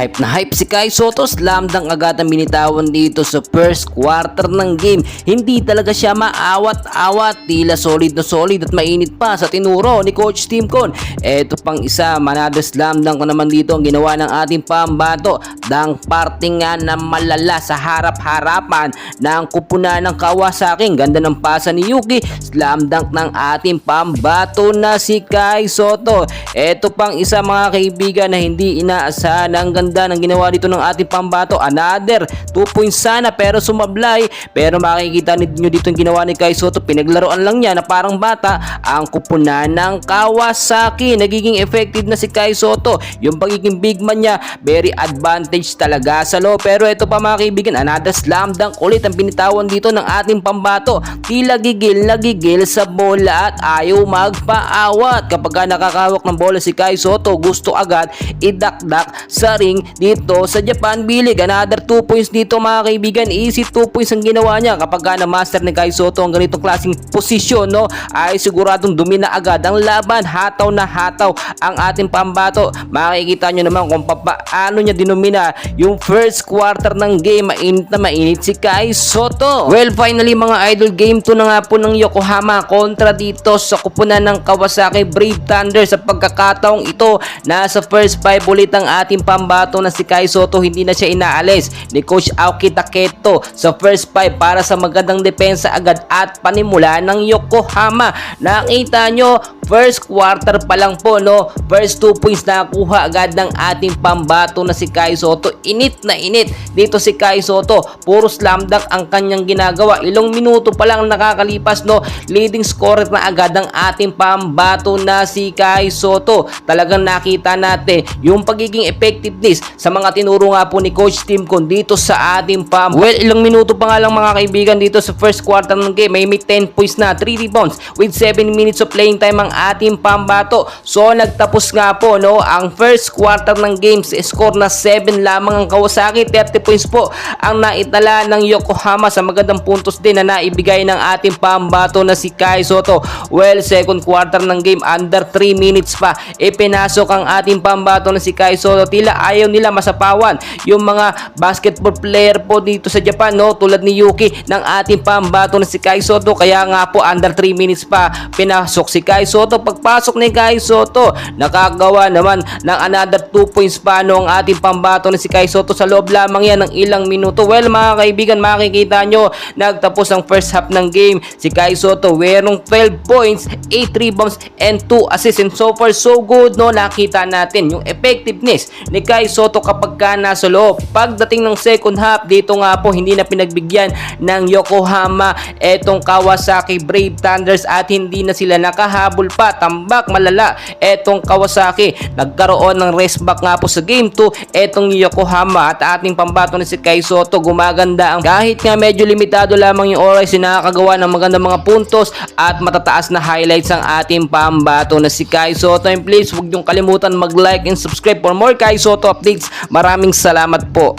Hype na hype si Kai Sotto, slam dunk agad ang binitawan dito sa first quarter ng game. Hindi talaga siya maawat-awat, tila solid na solid at mainit pa sa tinuro ni Coach Tim Con. Eto pang isa, another slam dunk naman dito ang ginawa ng ating pambato. Dunk parting nga na malala sa harap-harapan ng kupunan ng Kawasaki. Ganda ng pasa ni Yuki, slam dunk ng ating pambato na si Kai Sotto. Eto pang isa mga kaibigan na hindi inaasahan. Ang ganda ng ginawa dito ng ating pambato. Another 2 points sana pero sumablay. Pero makikita ninyo dito yung ginawa ni Kai Sotto. Pinaglaruan lang niya na parang bata ang kupunan ng Kawasaki. Nagiging effective na si Kai Sotto. Yung pagiging big man niya, very advantage talaga sa low. Pero ito pa mga kaibigan, another slam dunk ulit ang binitawan dito ng ating pambato. Tila gigil na gigil sa bola at ayaw magpaawat. Kapag nakakahawak ng bola si Kai Sotto, gusto agad idakdak sa ring dito sa Japan Bilig. Another 2 points dito mga kaibigan. Easy 2 points ang ginawa niya. Kapag na-master ni Kai Sotto ang ganitong klaseng posisyon, no, ay siguradong dumina agad ang laban. Hataw na hataw ang ating pambato. Makikita nyo naman kung paano niya dinumina yung first quarter ng game. Mainit na mainit si Kai Sotto. Well, finally mga idol, game 2 na nga po ng Yokohama kontra dito sa kupunan ng Kawasaki Brave Thunder. Sa pagkakataong ito, nasa first 5 ulit ang ating pambato na si Kai Sotto. Hindi na siya inaalis ni Coach Aoki Taketo sa first 5 para sa magandang depensa agad at panimula ng Yokohama. Nakita nyo, first quarter pa lang po, no, first 2 points na nakuha agad ng ating pambato na si Kai Sotto. Init na init dito si Kai Sotto. Puro slam dunk ang kanyang ginagawa. Ilang minuto pa lang nakakalipas, no, leading scorer na agad ang ating pambato na si Kai Sotto. Talagang nakita natin yung pagiging effectiveness sa mga tinuro nga po ni Coach Tim Con dito sa ating pam. Well, ilang minuto pa nga lang mga kaibigan dito sa first quarter ng game. May 10 points na, 3 rebounds with 7 minutes of playing time ang ating pambato. So nagtapos nga po, no, ang first quarter ng game. Score na 7 lamang ang Kawasaki. 30 points po ang naitala ng Yokohama sa magandang puntos din na naibigay ng ating pambato na si Kai Sotto. Well, second quarter ng game, under 3 minutes pa, ipinasok ang ating pambato na si Kai Sotto. Tila ayaw nila masapawan yung mga basketball player po dito sa Japan, no, tulad ni Yuki ng ating pambato na si Kai Sotto. Kaya nga po under 3 minutes pa pinasok si Kai Sotto. Pagpasok ni Kai Sotto, nakagawa naman ng another 2 points pa, no, ang ating pambato na si Kai Sotto sa loob lamang yan ng ilang minuto. Well mga kaibigan, makikita nyo, nagtapos ang first half ng game si Kai Sotto merong 12 points, 8 rebounds and 2 assists, and so far so good, no. Nakita natin yung effectiveness ni Kai Sotto kapag ka nasa loob. Pagdating ng second half, dito nga po hindi na pinagbigyan ng Yokohama etong Kawasaki Brave Thunders at hindi na sila nakahabol pa. Tambak malala etong Kawasaki. Nagkaroon ng rest back nga po sa game 2 etong Yokohama at ating pambato na si Kai Sotto. Gumaganda ang kahit nga medyo limitado lamang yung oras, nakakagawa ng magandang mga puntos at matataas na highlights ang ating pambato na si Kai Sotto. And please huwag niyong kalimutan mag-like and subscribe for more Kai Sotto updates. Maraming salamat po.